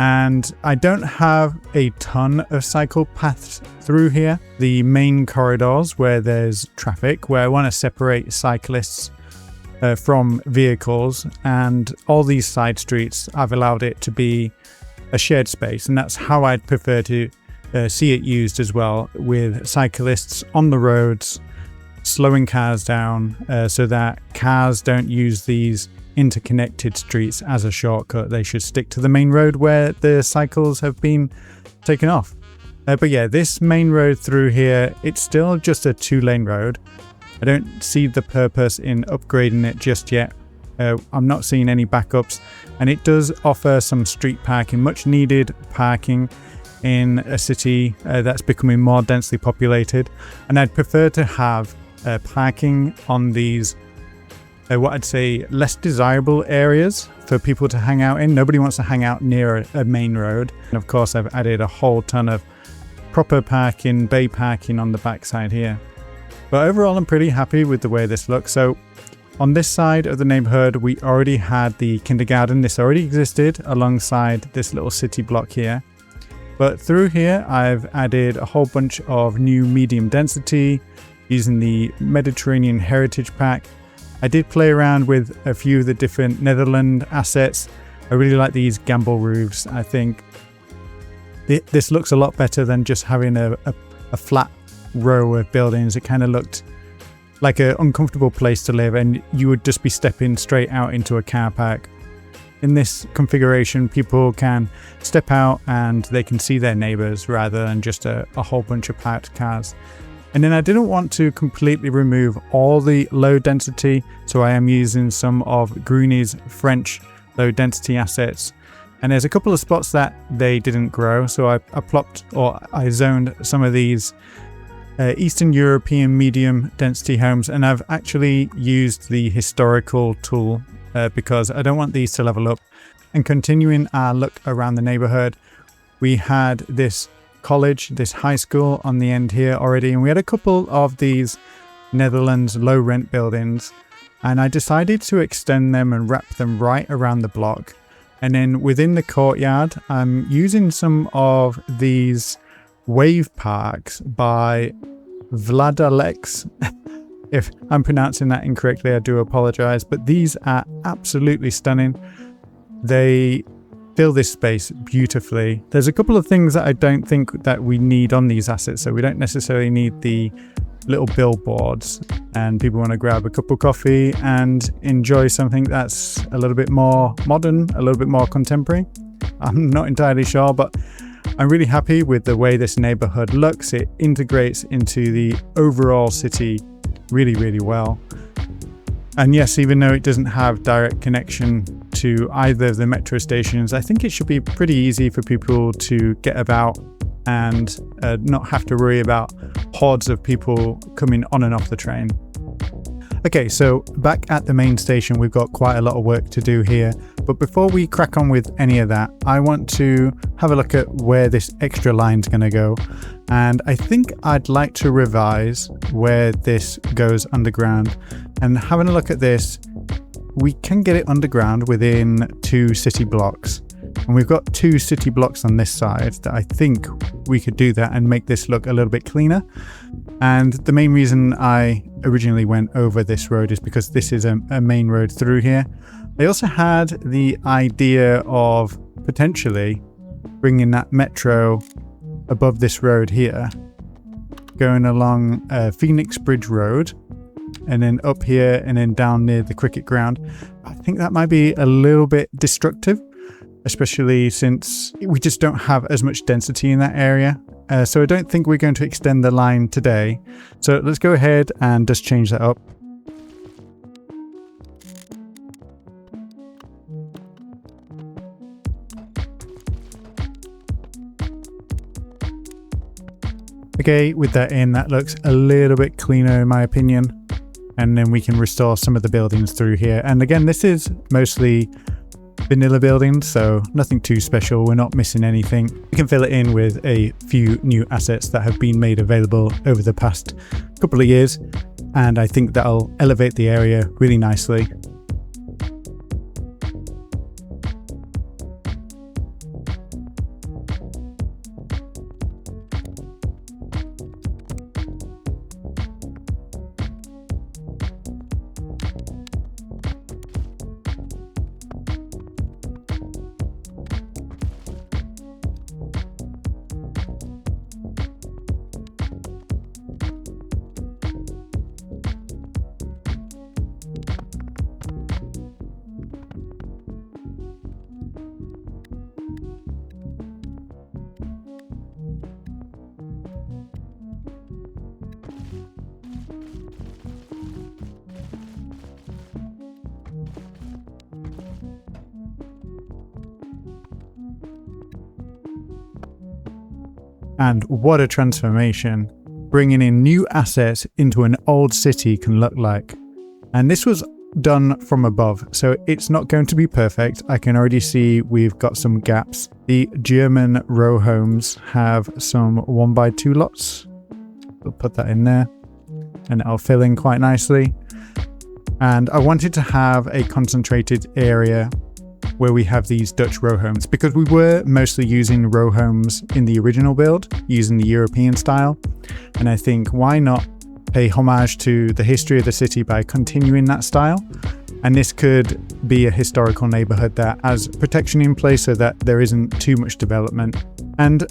And I don't have a ton of cycle paths through here. The main corridors where there's traffic, where I want to separate cyclists from vehicles, and all these side streets, I've allowed it to be a shared space, and that's how I'd prefer to see it used as well, with cyclists on the roads, slowing cars down so that cars don't use these interconnected streets as a shortcut. They should stick to the main road where the cycles have been taken off. But yeah, this main road through here, it's still just a 2-lane road. I don't see the purpose in upgrading it just yet. I'm not seeing any backups, and it does offer some street parking, much needed parking in a city that's becoming more densely populated. And I'd prefer to have parking on these what I'd say less desirable areas for people to hang out in. Nobody wants to hang out near a main road. And of course, I've added a whole ton of proper parking, bay parking on the backside here. But overall, I'm pretty happy with the way this looks. So on this side of the neighborhood, we already had the kindergarten. This already existed alongside this little city block here. But through here, I've added a whole bunch of new medium density using the Mediterranean Heritage Pack. I did play around with a few of the different Netherlands assets. I really like these gamble roofs. I think this looks a lot better than just having a flat row of buildings. It kind of looked like an uncomfortable place to live, and you would just be stepping straight out into a car park. In this configuration, people can step out and they can see their neighbors rather than just a whole bunch of parked cars. And then I didn't want to completely remove all the low density, so I am using some of Gruny's French low density assets. And there's a couple of spots that they didn't grow, so I zoned some of these Eastern European medium density homes, and I've actually used the historical tool because I don't want these to level up. And continuing our look around the neighborhood, we had this college, this high school on the end here already, and we had a couple of these Netherlands low rent buildings, and I decided to extend them and wrap them right around the block. And then within the courtyard, I'm using some of these wave parks by Vladalex. If I'm pronouncing that incorrectly, I do apologize, but these are absolutely stunning. They fill this space beautifully. There's a couple of things that I don't think that we need on these assets, so we don't necessarily need the little billboards, and people want to grab a cup of coffee and enjoy something that's a little bit more modern, a little bit more contemporary. I'm not entirely sure, but I'm really happy with the way this neighborhood looks. It integrates into the overall city really, really well. And yes, even though it doesn't have direct connection to either of the metro stations, I think it should be pretty easy for people to get about and not have to worry about hordes of people coming on and off the train. Okay, so back at the main station, we've got quite a lot of work to do here. But before we crack on with any of that, I want to have a look at where this extra line's going to go. And I think I'd like to revise where this goes underground. And having a look at this, we can get it underground within 2 city blocks. And we've got 2 city blocks on this side that I think we could do that and make this look a little bit cleaner. And the main reason I originally went over this road is because this is a main road through here. I also had the idea of potentially bringing that metro above this road here, going along Phoenix Bridge Road, and then up here and then down near the cricket ground. I think that might be a little bit destructive, especially since we just don't have as much density in that area. So I don't think we're going to extend the line today. So let's go ahead and just change that up. Okay, with that in, that looks a little bit cleaner in my opinion. And then we can restore some of the buildings through here. And again, this is mostly vanilla buildings, so nothing too special. We're not missing anything. We can fill it in with a few new assets that have been made available over the past couple of years, and I think that'll elevate the area really nicely. And what a transformation bringing in new assets into an old city can look like. And this was done from above, so it's not going to be perfect. I can already see we've got some gaps. The German row homes have some 1x2 lots. We'll put that in there and it'll fill in quite nicely. And I wanted to have a concentrated area where we have these Dutch row homes, because we were mostly using row homes in the original build, using the European style. And I think, why not pay homage to the history of the city by continuing that style? And this could be a historical neighborhood that has protection in place so that there isn't too much development. And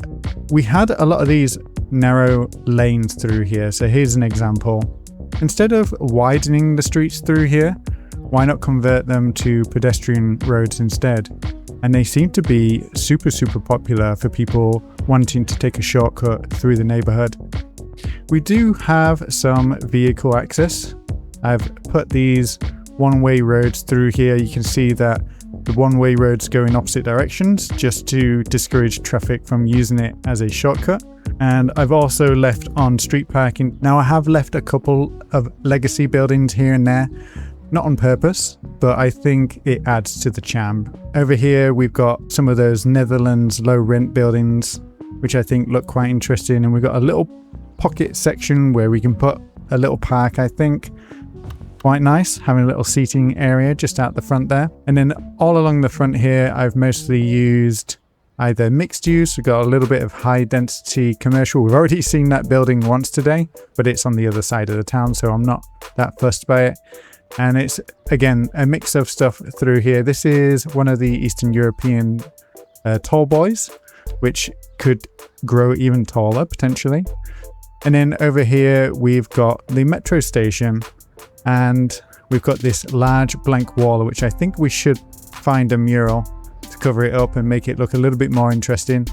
we had a lot of these narrow lanes through here. So here's an example. Instead of widening the streets through here, why not convert them to pedestrian roads instead? And they seem to be super popular for people wanting to take a shortcut through the neighborhood. We do have some vehicle access. I've put these one-way roads through here. You can see that the one-way roads go in opposite directions just to discourage traffic from using it as a shortcut. And I've also left on street parking. Now I have left a couple of legacy buildings here and there, not on purpose, but I think it adds to the charm. Over here we've got some of those Netherlands low rent buildings, which I think look quite interesting. And we've got a little pocket section where we can put a little park, I think. Quite nice, having a little seating area just out the front there. And then all along the front here, I've mostly used either mixed use. We've got a little bit of high density commercial. We've already seen that building once today, but it's on the other side of the town, so I'm not that fussed by it. And it's, again, a mix of stuff through here. This is one of the Eastern European tall boys, which could grow even taller potentially. And then over here, we've got the metro station, and we've got this large blank wall, which I think we should find a mural to cover it up and make it look a little bit more interesting.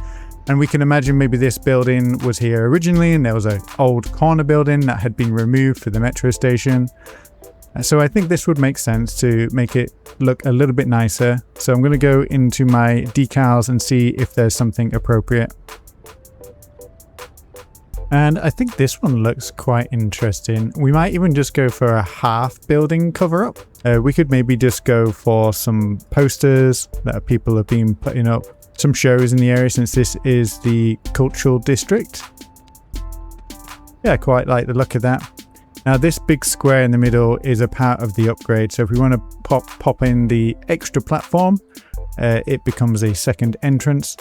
And we can imagine maybe this building was here originally and there was an old corner building that had been removed for the metro station. So I think this would make sense to make it look a little bit nicer. So I'm going to go into my decals and see if there's something appropriate. And I think this one looks quite interesting. We might even just go for a half building cover up. We could maybe just go for some posters that people have been putting up, some shows in the area, since this is the cultural district. Yeah, I quite like the look of that. Now this big square in the middle is a part of the upgrade. So if we want to pop in the extra platform, it becomes a second entrance.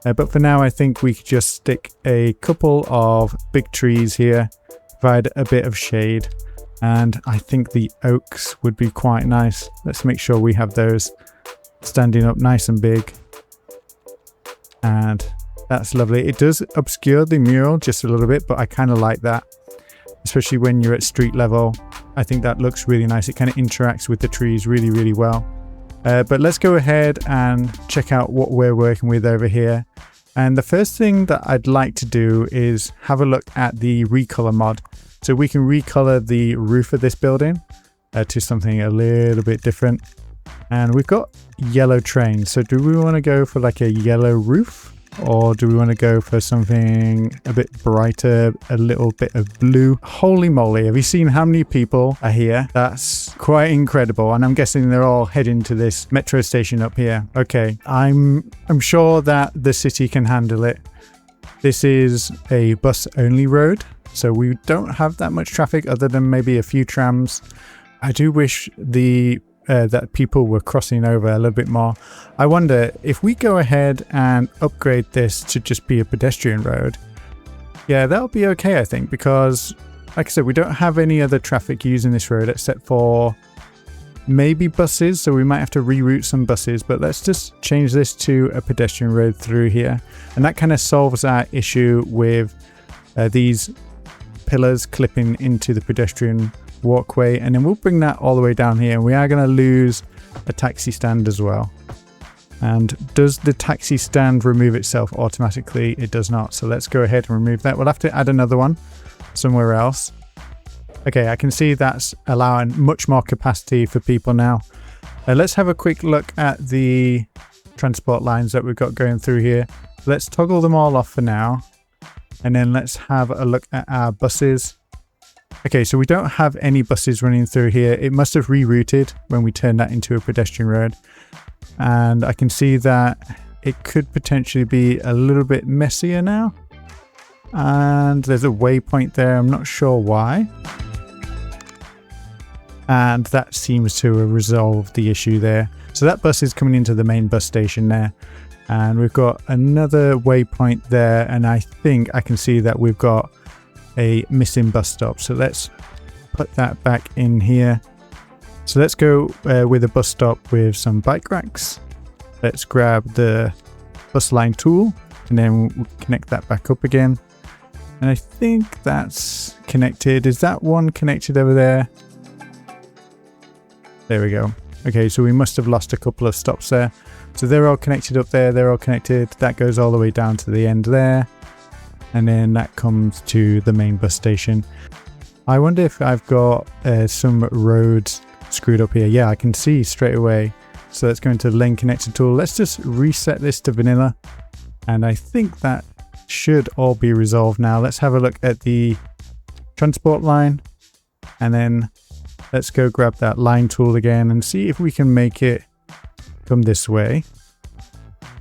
But for now, I think we could just stick a couple of big trees here, provide a bit of shade. And I think the oaks would be quite nice. Let's make sure we have those standing up nice and big. And that's lovely. It does obscure the mural just a little bit, but I kind of like that. Especially when you're at street level. I think that looks really nice. It kind of interacts with the trees really well. But let's go ahead and check out what we're working with over here. And the first thing that I'd like to do is have a look at the recolor mod. So we can recolor the roof of this building to something a little bit different. And we've got yellow trains. So do we want to go for like a yellow roof? Or do we want to go for something a bit brighter, a little bit of blue? Holy moly, have you seen how many people are here? That's quite incredible. And I'm guessing they're all heading to this metro station up here. Okay, I'm sure that the city can handle it. This is a bus only road, so we don't have that much traffic other than maybe a few trams. I do wish that people were crossing over a little bit more. I wonder if we go ahead and upgrade this to just be a pedestrian road. Yeah, that'll be okay, I think, because like I said, we don't have any other traffic using this road except for maybe buses, so we might have to reroute some buses, but let's just change this to a pedestrian road through here. And that kind of solves our issue with these pillars clipping into the pedestrian walkway, and then we'll bring that all the way down here. And we are going to lose a taxi stand as well. And does the taxi stand remove itself automatically? It does not. So let's go ahead and remove that. We'll have to add another one somewhere else. Okay, I can see that's allowing much more capacity for people now. Let's have a quick look at the transport lines that we've got going through here. Let's toggle them all off for now. And then let's have a look at our buses. Okay, so we don't have any buses running through here. It must have rerouted when we turned that into a pedestrian road. And I can see that it could potentially be a little bit messier now. And there's a waypoint there. I'm not sure why. And that seems to have resolved the issue there. So that bus is coming into the main bus station there. And we've got another waypoint there. And I think I can see that we've got a missing bus stop. So let's put that back in here. So let's go with a bus stop with some bike racks. Let's grab the bus line tool and then we'll connect that back up again. And I think that's connected. Is that one connected over there? There we go. Okay, so we must have lost a couple of stops there. So they're all connected up there. They're all connected. That goes all the way down to the end there. And then that comes to the main bus station. I wonder if I've got some roads screwed up here. Yeah, I can see straight away. So let's go into the lane connector tool. Let's just reset this to vanilla. And I think that should all be resolved now. Let's have a look at the transport line. And then let's go grab that line tool again and see if we can make it come this way.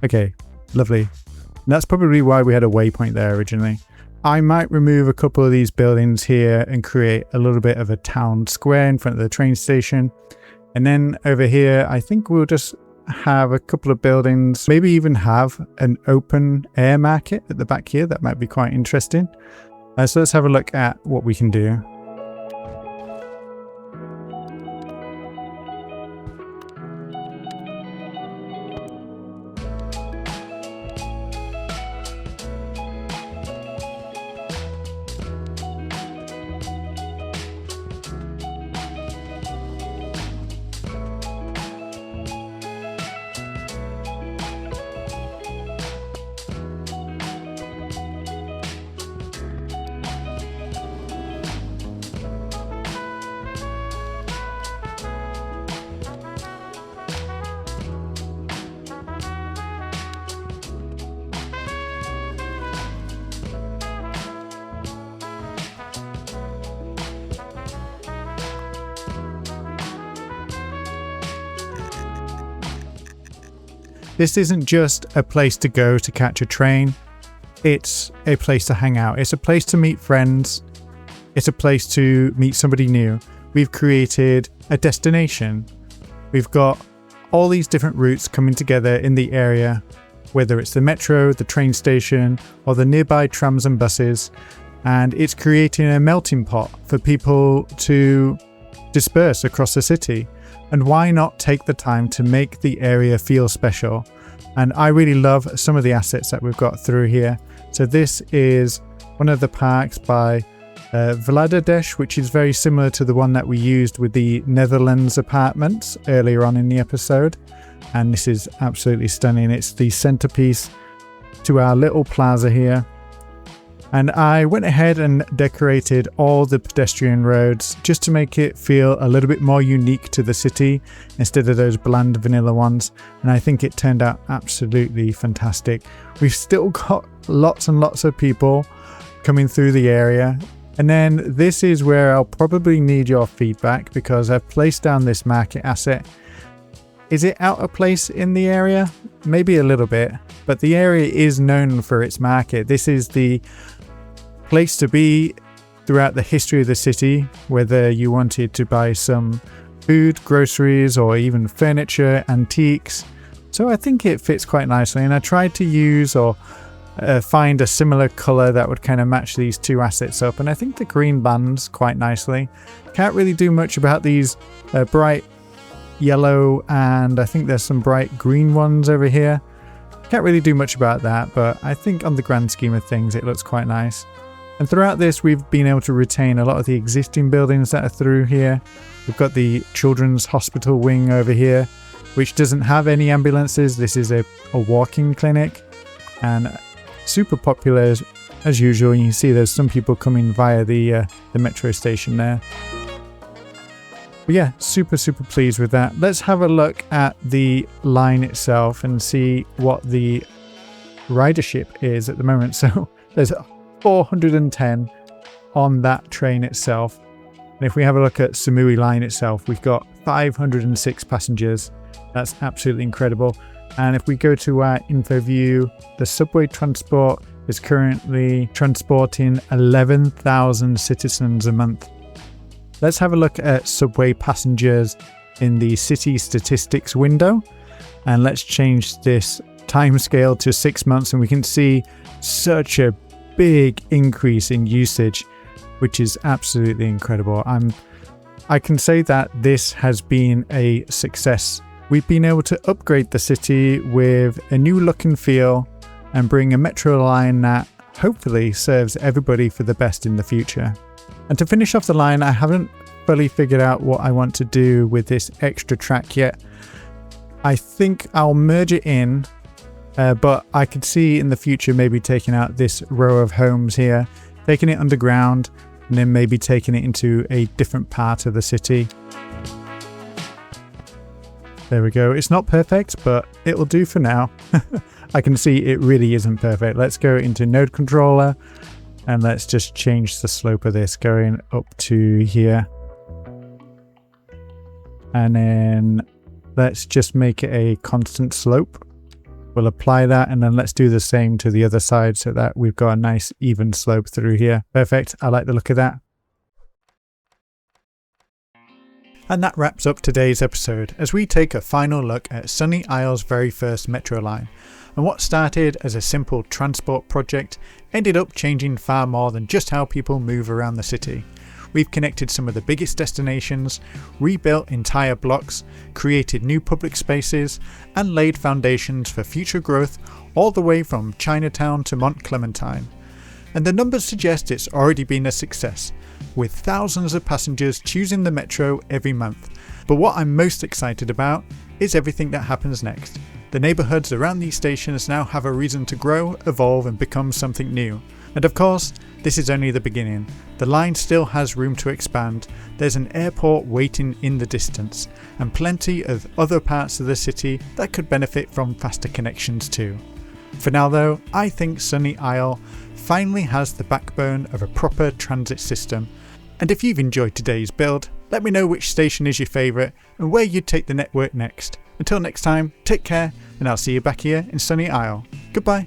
Okay, lovely. And that's probably why we had a waypoint there originally. I might remove a couple of these buildings here and create a little bit of a town square in front of the train station. And then over here, I think we'll just have a couple of buildings, maybe even have an open air market at the back here. That might be quite interesting. So let's have a look at what we can do. This isn't just a place to go to catch a train. It's a place to hang out. It's a place to meet friends. It's a place to meet somebody new. We've created a destination. We've got all these different routes coming together in the area, whether it's the metro, the train station, or the nearby trams and buses. And it's creating a melting pot for people to disperse across the city. And why not take the time to make the area feel special? And I really love some of the assets that we've got through here. So this is one of the parks by Vladadesh, which is very similar to the one that we used with the Netherlands apartments earlier on in the episode. And this is absolutely stunning. It's the centerpiece to our little plaza here. And I went ahead and decorated all the pedestrian roads just to make it feel a little bit more unique to the city instead of those bland vanilla ones. And I think it turned out absolutely fantastic. We've still got lots and lots of people coming through the area. And then this is where I'll probably need your feedback because I've placed down this market asset. Is it out of place in the area? Maybe a little bit, but the area is known for its market. This is the place to be throughout the history of the city, whether you wanted to buy some food, groceries, or even furniture, antiques. So I think it fits quite nicely, and I tried to use or find a similar color that would kind of match these two assets up, and I think the green bands quite nicely. Can't really do much about these bright yellow, and I think there's some bright green ones over here. Can't really do much about that, but I think on the grand scheme of things it looks quite nice. And throughout this, we've been able to retain a lot of the existing buildings that are through here. We've got the children's hospital wing over here, which doesn't have any ambulances. This is a walk-in clinic and super popular as usual. And you can see there's some people coming via the metro station there. But yeah, super pleased with that. Let's have a look at the line itself and see what the ridership is at the moment. So there's 410 on that train itself. And if we have a look at Samui Line itself, we've got 506 passengers. That's absolutely incredible. And if we go to our info view, the subway transport is currently transporting 11,000 citizens a month. Let's have a look at subway passengers in the city statistics window, and let's change this timescale to 6 months, and we can see such a big increase in usage, which is absolutely incredible. I can say that this has been a success. We've been able to upgrade the city with a new look and feel and bring a metro line that hopefully serves everybody for the best in the future. And to finish off the line, I haven't fully figured out what I want to do with this extra track yet. I think I'll merge it in, but I could see in the future maybe taking out this row of homes here, taking it underground, and then maybe taking it into a different part of the city. There we go. It's not perfect, but it'll do for now. I can see it really isn't perfect. Let's go into node controller and let's just change the slope of this going up to here. And then let's just make it a constant slope. We'll apply that, and then let's do the same to the other side so that we've got a nice even slope through here. Perfect. I like the look of that. And that wraps up today's episode as we take a final look at Sunny Isle's very first metro line, and what started as a simple transport project ended up changing far more than just how people move around the city. We've connected some of the biggest destinations, rebuilt entire blocks, created new public spaces, and laid foundations for future growth all the way from Chinatown to Mont Clementine. And the numbers suggest it's already been a success, with thousands of passengers choosing the metro every month. But what I'm most excited about is everything that happens next. The neighbourhoods around these stations now have a reason to grow, evolve, and become something new. And of course, this is only the beginning. The line still has room to expand, there's an airport waiting in the distance, and plenty of other parts of the city that could benefit from faster connections too. For now though, I think Sunny Isle finally has the backbone of a proper transit system. And if you've enjoyed today's build, let me know which station is your favourite and where you'd take the network next. Until next time, take care, and I'll see you back here in Sunny Isle. Goodbye.